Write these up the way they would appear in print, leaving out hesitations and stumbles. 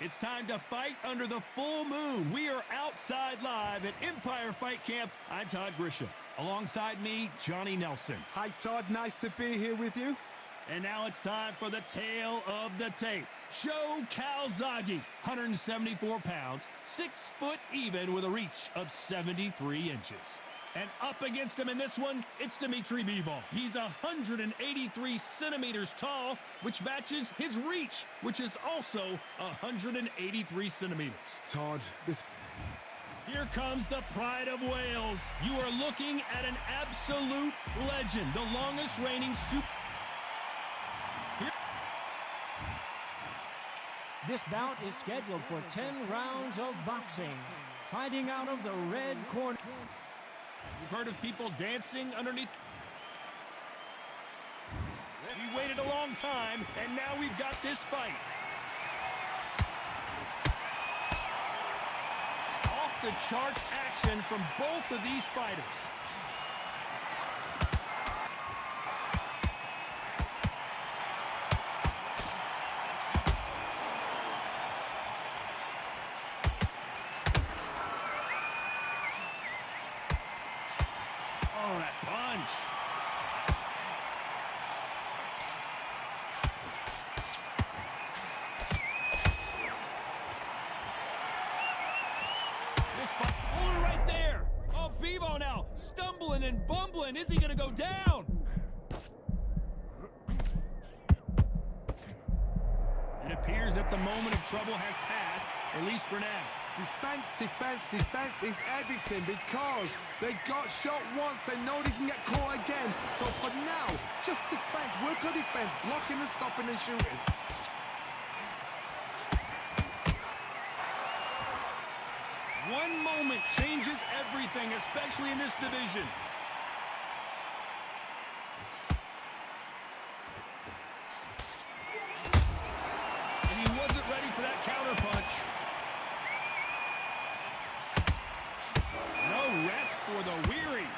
It's time to fight under the full moon. We are outside live at Empire Fight Camp. I'm Todd Grisham. Alongside me, Johnny Nelson. Hi, Todd. Nice to be here with you. And now it's time for the tale of the tape. Joe Calzaghe, 174 pounds, 6 foot even with a reach of 73 inches. And up against him in this one, it's Dimitri Bivol. He's 183 centimeters tall, which matches his reach, which is also 183 centimeters. Todd, this... Here comes the pride of Wales. You are looking at an absolute legend, the longest reigning super... This bout is scheduled for 10 rounds of boxing. Fighting out of the red corner. You've heard of people dancing underneath. We waited a long time, and now we've got this fight. Off the charts action from both of these fighters. Oh, that punch. This fight, oh, right there. Oh, Bivol now stumbling and bumbling. Is he going to go down? It appears that the moment of trouble has passed, at least for now. Defense, defense, defense is everything because they got shot once, they know they can get caught again. So for now, just defense, work on defense, blocking and stopping and shooting. One moment changes everything, especially in this division. And he wasn't ready for that counter punch. No rest for the weary.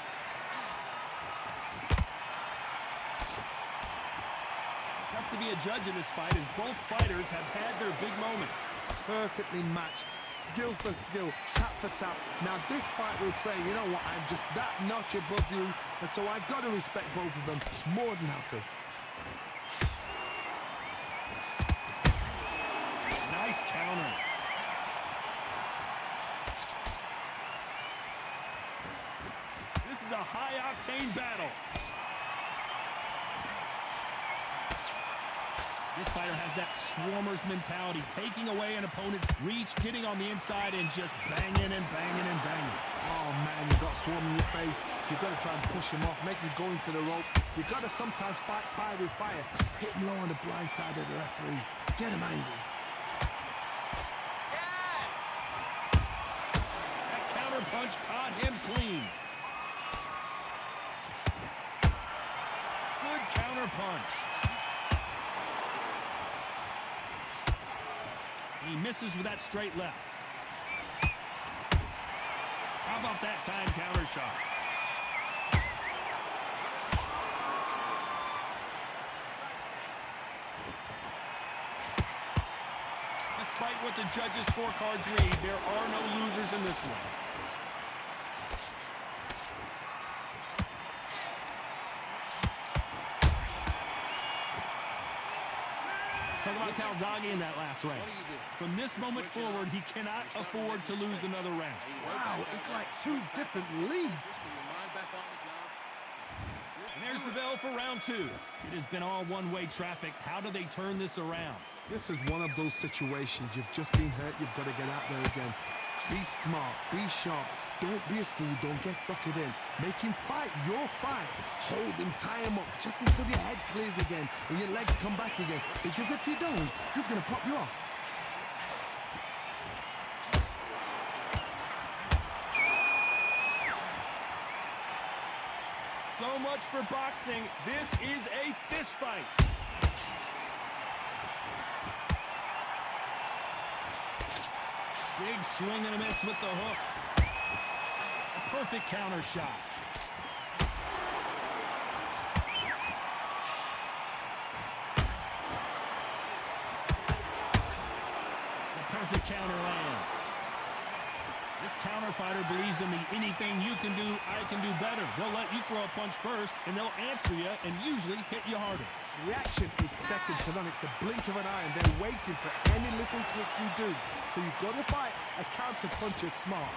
Tough to be a judge in this fight as both fighters have had their big moments. Perfectly matched, skill for skill, tap for tap. Now this fight will say, you know what, I'm just that notch above you, and so I've got to respect both of them. More than happy. Nice counter. This is a high-octane battle. This fighter has that swarmer's mentality, taking away an opponent's reach, getting on the inside, and just banging and banging and banging. Oh man, you've got swarm in your face. You've got to try and push him off, make him go into the rope. You've got to sometimes fight fire with fire. Hit him low on the blind side of the referee. Get him angry. That counter punch caught him clean. Good counter punch. He misses with that straight left. How about that time counter shot? Despite what the judges' scorecards read, there are no losers in this one. Talk about Calzaghe in that last round. From this moment forward, he cannot afford to lose another round. Wow, it's like two different leagues. And there's the bell for round two. It has been all one-way traffic. How do they turn this around? This is one of those situations. You've just been hurt. You've got to get out there again. Be smart. Be sharp. Don't be a fool. Don't get suckered in. Make him fight your fight. Hold him, tie him up, just until your head clears again and your legs come back again. Because if you don't, he's going to pop you off. So much for boxing. This is a fist fight. Big swing and a miss with the hook. A perfect counter shot. perfect counter lands. This counter fighter believes in the anything you can do, I can do better. They'll let you throw a punch first, and they'll answer you and usually hit you harder. Reaction is second to none. It's the blink of an eye, and they're waiting for any little twitch you do. So you've got to fight a counter puncher smart.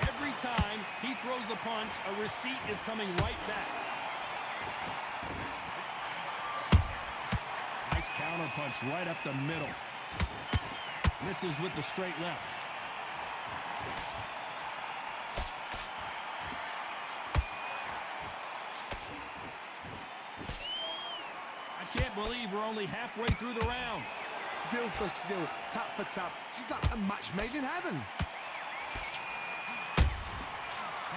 Every time he throws a punch, a receipt is coming right back. Nice counter punch right up the middle. Misses with the straight left. I can't believe we're only halfway through the round. Skill for skill, tap for tap. She's like a match made in heaven.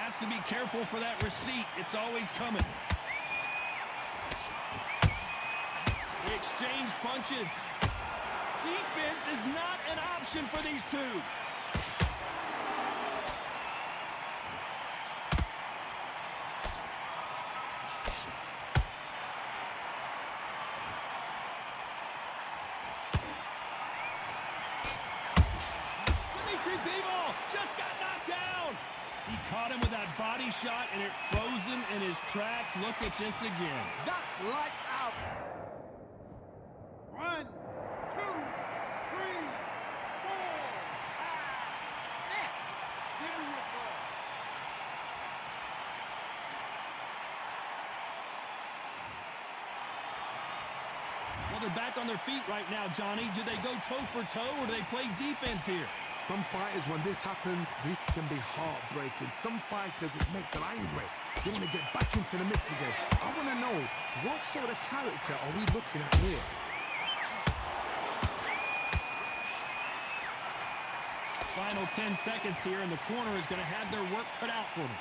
Has to be careful for that receipt. It's always coming. They exchange punches. Defense is not an option for these two. People just got knocked down. He caught him with that body shot, and it froze him in his tracks. Look at this again. That's lights out. 1, 2, 3, 4, 5, 6. Give me your ball. Well, they're back on their feet right now, Johnny. Do they go toe for toe, or do they play defense here? Some fighters, when this happens, this can be heartbreaking. Some fighters, it makes them angry. They want to get back into the mix again. I want to know, what sort of character are we looking at here? Final 10 seconds here, and the corner is going to have their work cut out for them.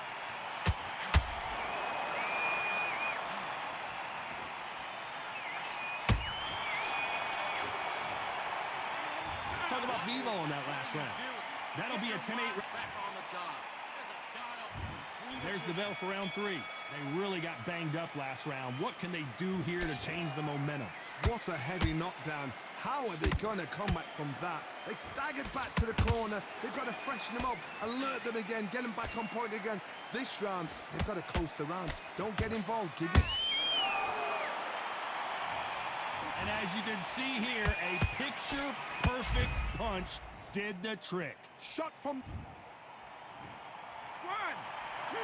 Let's talk about Bevo in that last round. That'll be a 10-8. There's the bell for round 3. They really got banged up last round. What can they do here to change the momentum? What a heavy knockdown. How are they going to come back from that? They staggered back to the corner. They've got to freshen them up, alert them again, get them back on point again. This round, they've got to coast around. Don't get involved. Give this. And as you can see here, a picture-perfect punch did the trick. Shot from... 1, 2, 3, 4,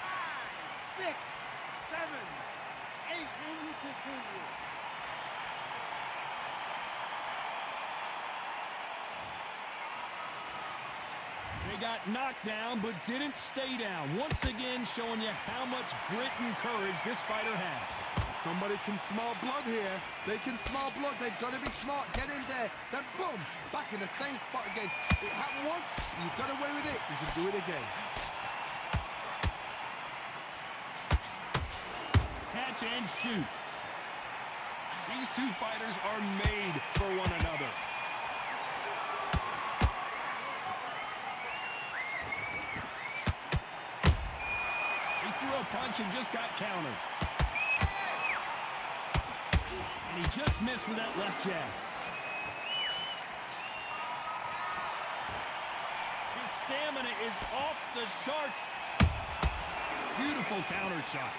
5, 6, 7, 8. And you continue. They got knocked down, but didn't stay down. Once again, showing you how much grit and courage this fighter has. Somebody can smell blood here. They can smell blood. They've got to be smart. Get in there. Then boom, back in the same spot again. It happened once. You got away with it. You can do it again. Catch and shoot. These two fighters are made for one another. He threw a punch and just got countered. And he just missed with that left jab. His stamina is off the charts. Beautiful counter shot.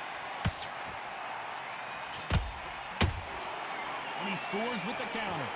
And he scores with the counter.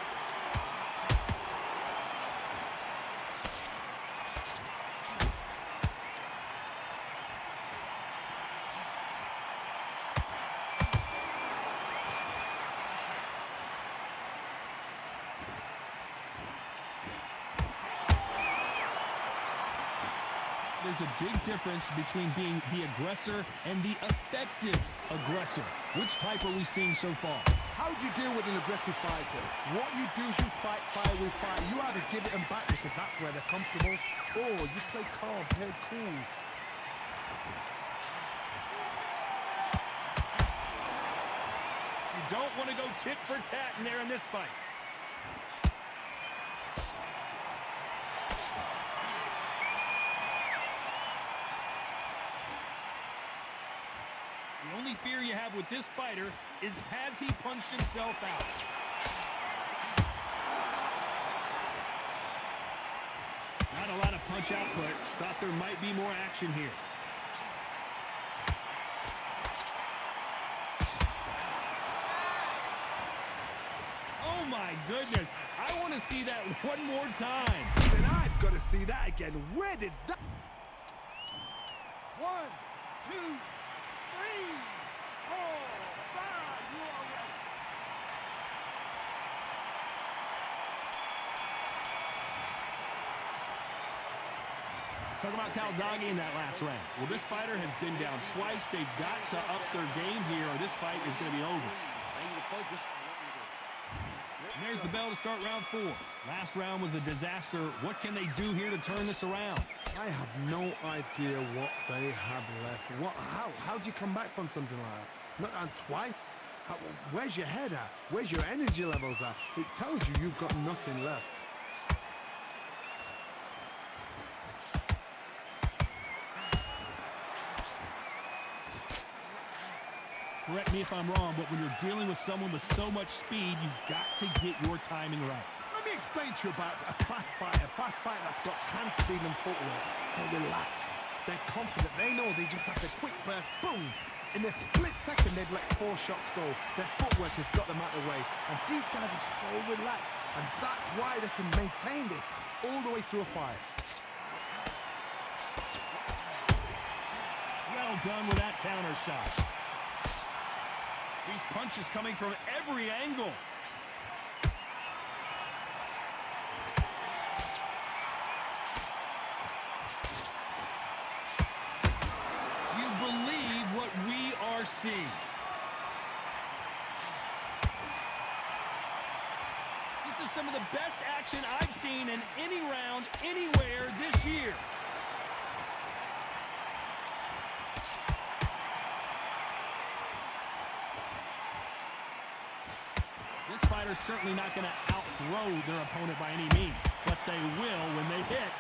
There's a big difference between being the aggressor and the effective aggressor. Which type are we seeing so far? How do you deal with an aggressive fighter? What you do is you fight fire with fire. You either give it them back because that's where they're comfortable, or you play calm, play cool. You don't want to go tit for tat in there in this fight. The only only fear you have with this fighter is, has he punched himself out? Not a lot of punch output. Thought there might be more action here. Oh my goodness. I want to see that one more time. Then I've got to see that again. Where did that... 1, 2, 3, 4, 5. You are ready. Let's talk about Calzaghe in that last round. Well, this fighter has been down twice. They've got to up their game here, or this fight is going to be over. They need to focus on what we're doing. And there's the bell to start round 4. Last round was a disaster. What can they do here to turn this around? I have no idea what they have left. How do you come back from something like that? Not on twice? Where's your head at? Where's your energy levels at? It tells you you've got nothing left. Correct me if I'm wrong, but when you're dealing with someone with so much speed, you've got to get your timing right. Let me explain to you about a fast fighter that's got hand speed and footwork. They're relaxed. They're confident. They know they just have to quick burst, boom. In a split second, they've let 4 shots go. Their footwork has got them out of the way. And these guys are so relaxed. And that's why they can maintain this all the way through a fight. Well done with that counter shot. These punches coming from every angle. Do you believe what we are seeing? This is some of the best action I've seen in any round, anywhere this year. This fighter's certainly not going to outthrow their opponent by any means, but they will, when they hit,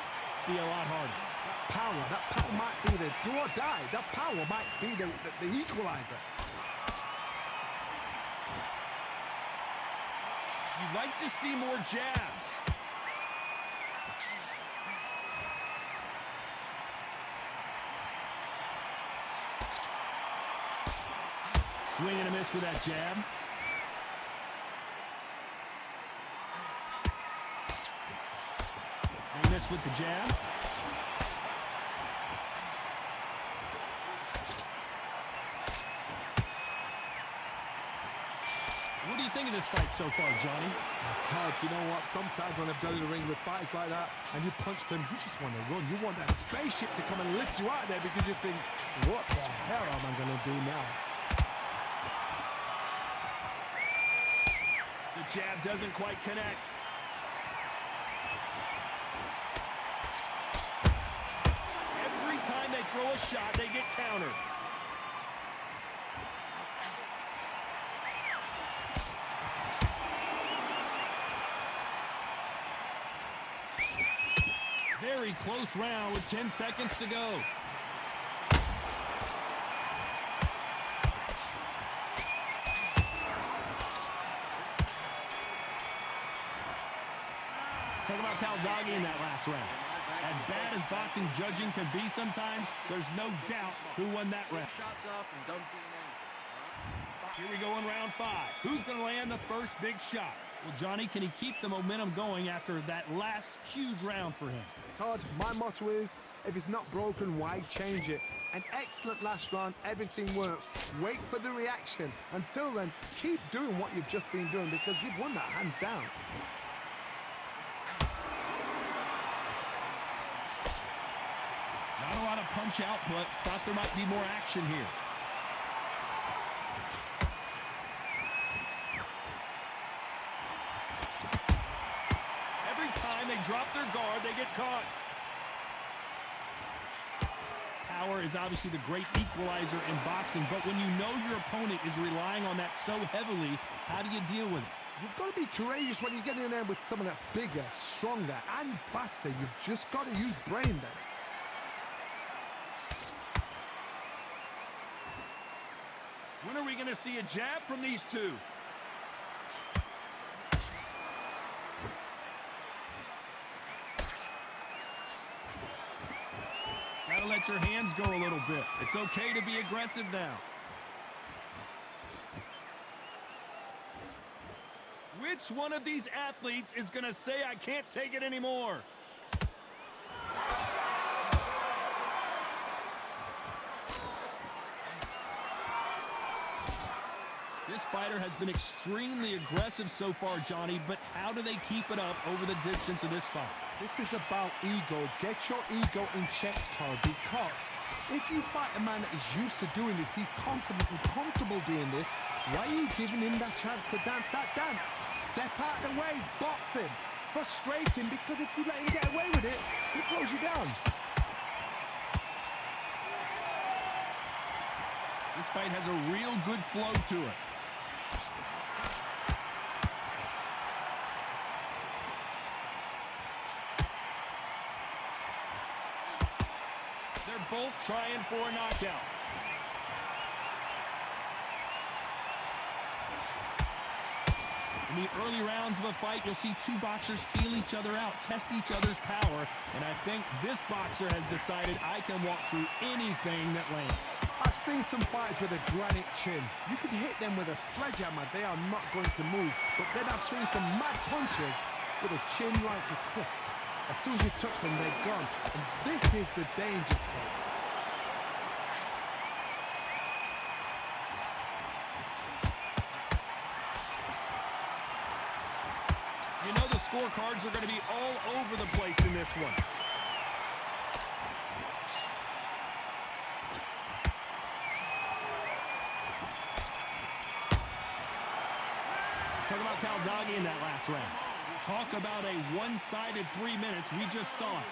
be a lot harder. That power might be the do or die. That power might be the equalizer. You'd like to see more jabs. Swing and a miss with that jab. They miss with the jab. What do you think of this fight so far, Johnny? Todd, you know what? Sometimes when I've done in the ring with fights like that and you punch them, you just want to run. You want that spaceship to come and lift you out there because you think, what the hell am I going to do now? The jab doesn't quite connect. Every time they throw a shot, they get countered. Very close round with 10 seconds to go. Let's talk about Calzaghe in that last round. As bad as boxing judging can be sometimes, there's no doubt who won that round. Shots off and don't be an anchor. Here we go in round 5. Who's going to land the first big shot? Well, Johnny, can he keep the momentum going after that last huge round for him? Todd, my motto is, if it's not broken, why change it? An excellent last round, everything works. Wait for the reaction. Until then, keep doing what you've just been doing because you've won that hands down. Not a lot of punch output. Thought there might be more action here. Every time they drop their guard, they get caught. Power is obviously the great equalizer in boxing, but when you know your opponent is relying on that so heavily, how do you deal with it? You've got to be courageous when you get in there with someone that's bigger, stronger, and faster. You've just got to use brain then. When are we going to see a jab from these two? Gotta let your hands go a little bit. It's okay to be aggressive now. Which one of these athletes is going to say, I can't take it anymore? This fighter has been extremely aggressive so far, Johnny, but how do they keep it up over the distance of this fight? This is about ego. Get your ego in check, Todd, because if you fight a man that is used to doing this, he's confident and comfortable doing this, why are you giving him that chance to dance that dance? Step out of the way, box him. Frustrating, because if you let him get away with it, he blows you down. This fight has a real good flow to it. They're both trying for a knockout. In the early rounds of a fight, you'll see two boxers feel each other out, test each other's power, and I think this boxer has decided I can walk through anything that lands. I've seen some fights with a granite chin. You could hit them with a sledgehammer, they are not going to move. But then I've seen some mad punchers with a chin like a crisp. As soon as you touch them, they're gone. And this is the danger spot. You know the scorecards are going to be all over the place in this one. Talk about Calzaghe in that last round. Talk about a one-sided 3 minutes. We just saw it.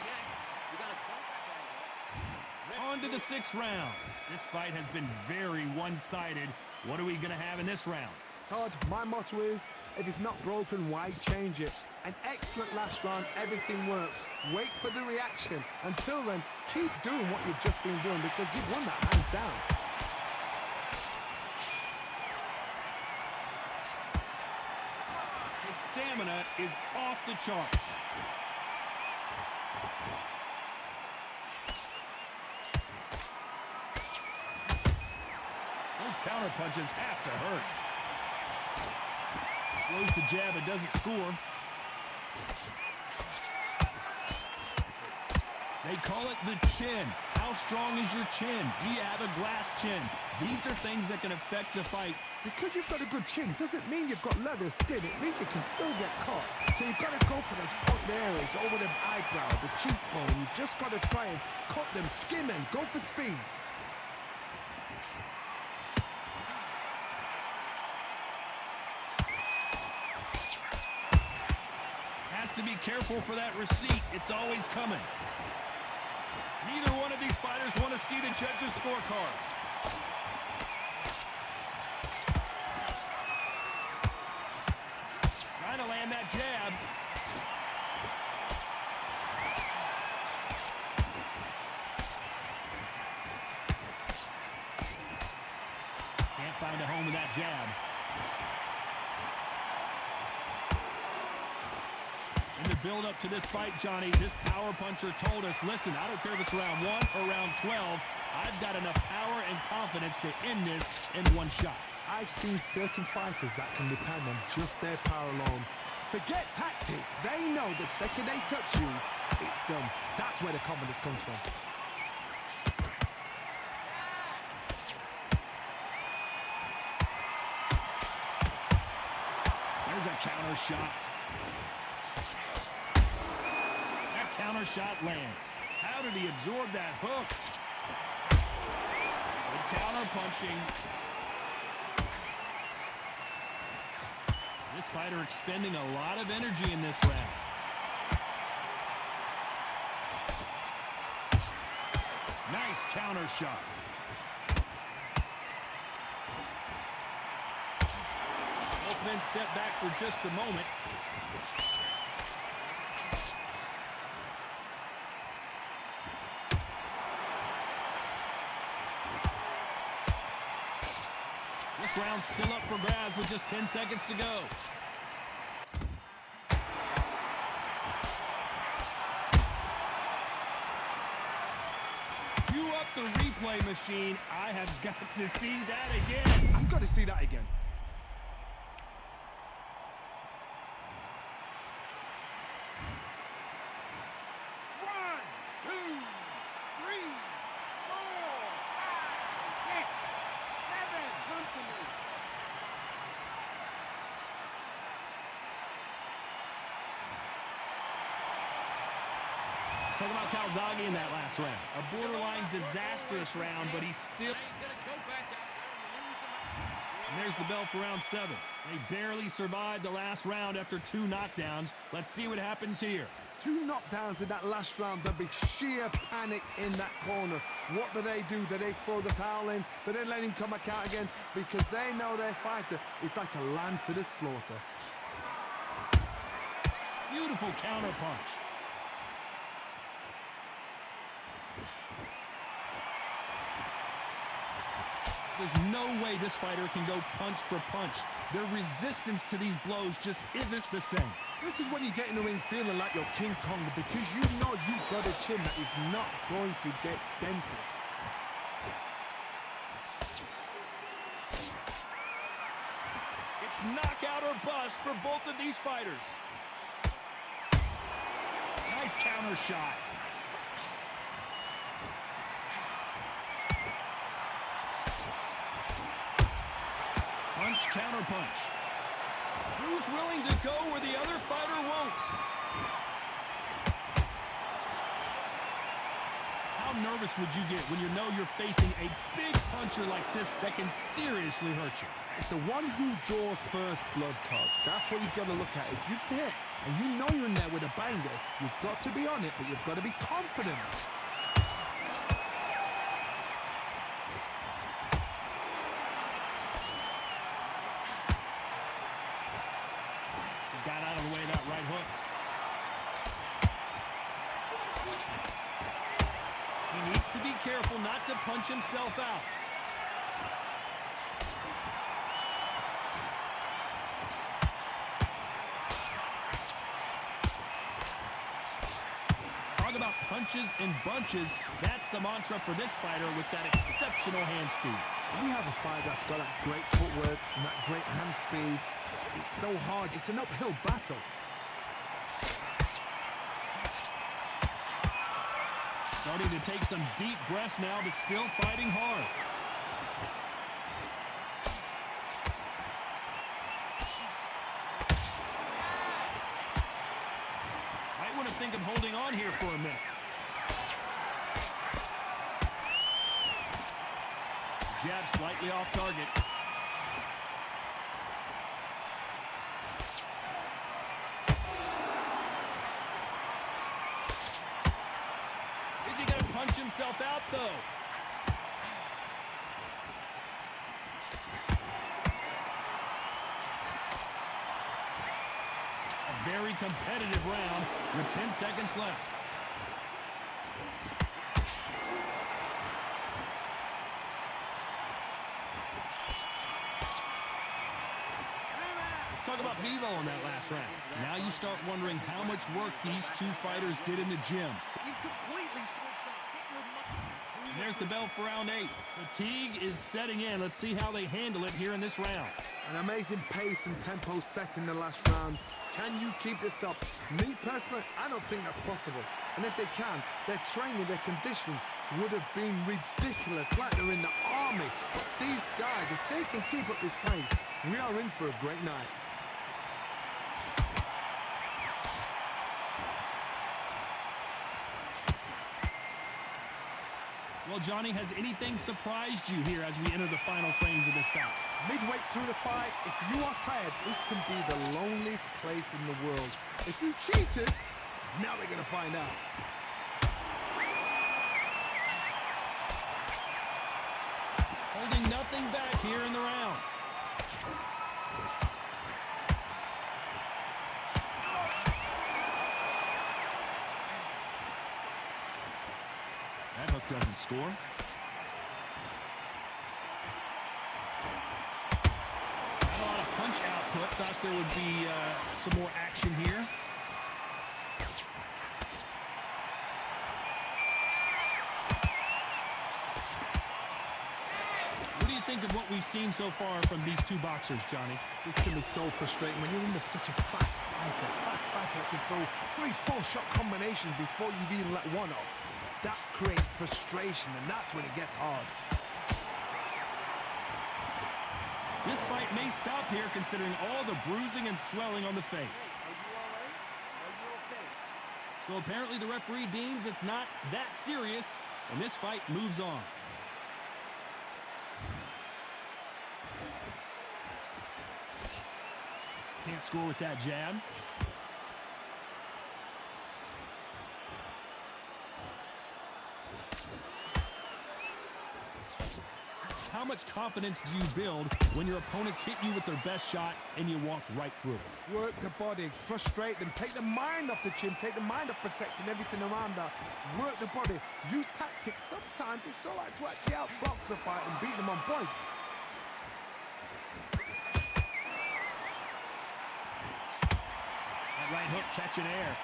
On to the sixth round. This fight has been very one-sided. What are we going to have in this round? Todd, my motto is, if it's not broken, why change it? An excellent last round, everything works. Wait for the reaction. Until then, keep doing what you've just been doing because you've won that hands down. His stamina is off the charts. Those counter punches have to hurt. Throws the jab, it doesn't score. They call it the chin. How strong is your chin? Do you have a glass chin? These are things that can affect the fight. Because you've got a good chin doesn't mean you've got leather skin. It means you can still get caught. So you've got to go for those point areas over the eyebrow, the cheekbone. You've just got to try and cut them, skim and go for speed. Has to be careful for that receipt. It's always coming. Neither one of these fighters want to see the judges' scorecards. Trying to land that jab. Can't find a home with that jab. In the build-up to this fight, Johnny, this power puncher told us, listen, I don't care if it's round 1 or round 12, I've got enough power and confidence to end this in one shot. I've seen certain fighters that can depend on just their power alone. Forget tactics. They know the second they touch you, it's done. That's where the confidence comes from. There's a counter shot. That counter shot lands. How did he absorb that hook? Good counter punching. This fighter expending a lot of energy in this round. Nice counter shot. Both men step back for just a moment. round still up for grabs with just 10 seconds to go. Cue up the replay machine. I have got to see that again. I've got to see that again. One, two, three, four, five, six, seven. Come to me. Talk about Calzaghe in that last round. A borderline disastrous round, but he's still... And there's the bell for round 7. They barely survived the last round after 2 knockdowns. Let's see what happens here. 2 knockdowns in that last round. There'll be sheer panic in that corner. What do? Do they throw the towel in? Do they let him come back out again? Because they know their fighter is like a lamb to the slaughter. Beautiful counter punch. There's no way this fighter can go punch for punch. Their resistance to these blows just isn't the same. This is when you get in the ring feeling like you're King Kong, because you know you've got a chin that is not going to get dented. It's knockout or bust for both of these fighters. Nice counter shot. Punch, counter punch. Who's willing to go where the other fighter won't? How nervous would you get when you know you're facing a big puncher like this that can seriously hurt you? It's the one who draws first blood, Todd. That's what you've got to look at. If you hit and you know you're in there with a banger, you've got to be on it, but you've got to be confident. Got out of the way of that right hook. He needs to be careful not to punch himself out. Talk about punches and bunches. That's the mantra for this fighter with that exceptional hand speed. When you have a fighter that's got that great footwork and that great hand speed, it's so hard. It's an uphill battle. Starting to take some deep breaths now, but still fighting hard. Might want to think of holding on here for a minute. Jab slightly off target. Is he going to punch himself out, though? A very competitive round with 10 seconds left. Talk about Bevo in that last round. Now you start wondering how much work these 2 fighters did in the gym. You've completely switched up. Get your And there's the bell for round 8. Fatigue is setting in. Let's see how they handle it here in this round. An amazing pace and tempo set in the last round. Can you keep this up? Me personally, I don't think that's possible. And if they can, their training, their conditioning would have been ridiculous, like they're in the army. But these guys, if they can keep up this pace, we are in for a great night. Well, Johnny, has anything surprised you here as we enter the final frames of this bout? Midway through the fight, if you are tired, this can be the loneliest place in the world. If you cheated, now they're going to find out. Holding nothing back here in the round. That hook doesn't score. punch output. Thought there would be some more action here. What do you think of what we've seen so far from these two boxers, Johnny? This can be so frustrating when you're under such a fast fighter. Fast fighter that can throw 3 full-shot combinations before you've even let one off. That creates frustration, and that's when it gets hard. This fight may stop here considering all the bruising and swelling on the face. Are you all right? Are you okay? So apparently the referee deems it's not that serious, and this fight moves on. Can't score with that jab. How much confidence do you build when your opponents hit you with their best shot and you walk right through it? Work the body, frustrate them, take the mind off the chin, take the mind off protecting everything around that. Work the body, use tactics. Sometimes it's all right to actually outbox a fight and beat them on points. That right hook catching air.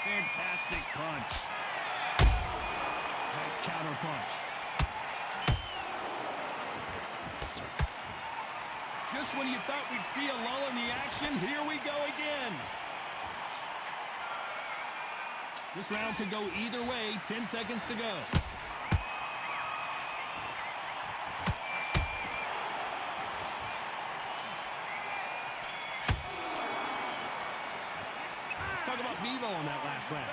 Fantastic punch. Nice counter punch. Just when you thought we'd see a lull in the action, here we go again. This round could go either way. 10 seconds to go. Let's talk about Bevo on that last round.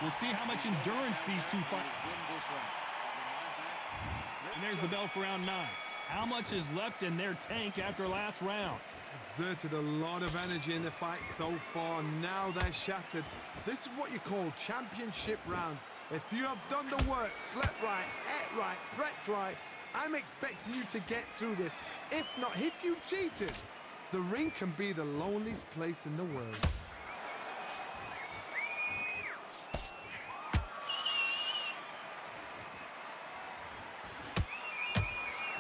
We'll see how much endurance these two fight. And there's the bell for round 9. How much is left in their tank after last round? Exerted a lot of energy in the fight so far. Now they're shattered. This is what you call championship rounds. If you have done the work, slept right, ate right, prepped right, I'm expecting you to get through this. If not, if you've cheated, the ring can be the loneliest place in the world.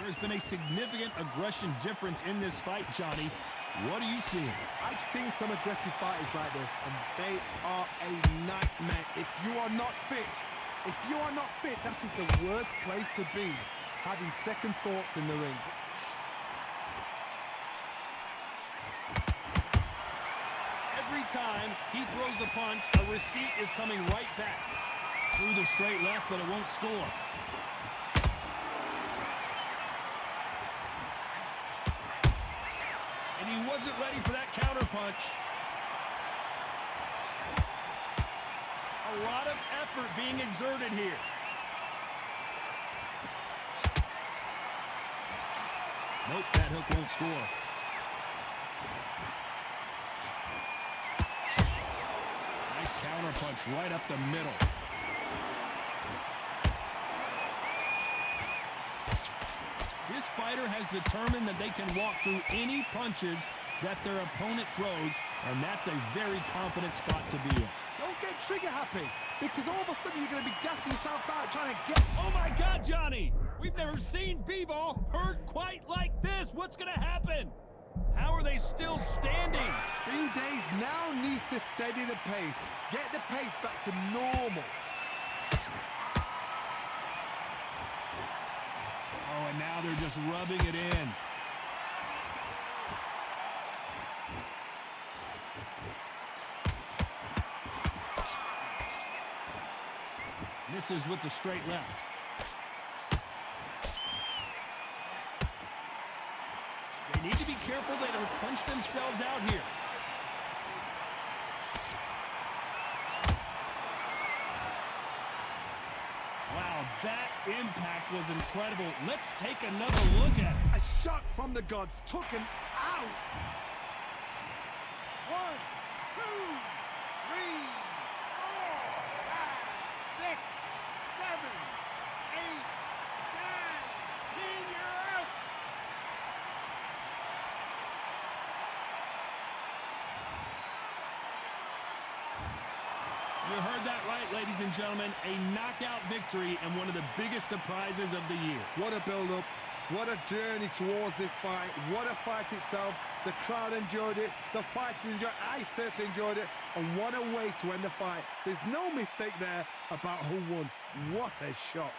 There's been a significant aggression difference in this fight, Johnny. What are you seeing? I've seen some aggressive fighters like this, and they are a nightmare. If you are not fit, that is the worst place to be, having second thoughts in the ring. Every time he throws a punch, a receipt is coming right back. Through the straight left, but it won't score. And he wasn't ready for that counter punch. A lot of effort being exerted here. Nope, that hook won't score. Nice counter punch right up the middle. This fighter has determined that they can walk through any punches that their opponent throws, and that's a very confident spot to be in. Don't get trigger happy, because all of a sudden you're going to be gassing yourself out trying to get... Oh my God, Johnny! We've never seen Bivol hurt quite like this. What's going to happen? How are they still standing? B-Days now needs to steady the pace. Get the pace back to normal. Oh, and now they're just rubbing it in. Misses with the straight left. They need to be careful they don't punch themselves out here. Wow, that impact was incredible. Let's take another look at it. A shot from the gods took him out. 1, 2, 3, 4, 5, 6, 7, 8, 9, 10. You're out. You heard that right, ladies and gentlemen, a knockout victory and one of the biggest surprises of the year. What a build-up. What a journey towards this fight. What a fight itself. The crowd enjoyed it. The fighters enjoyed it. I certainly enjoyed it. And what a way to end the fight. There's no mistake there about who won. What a shot.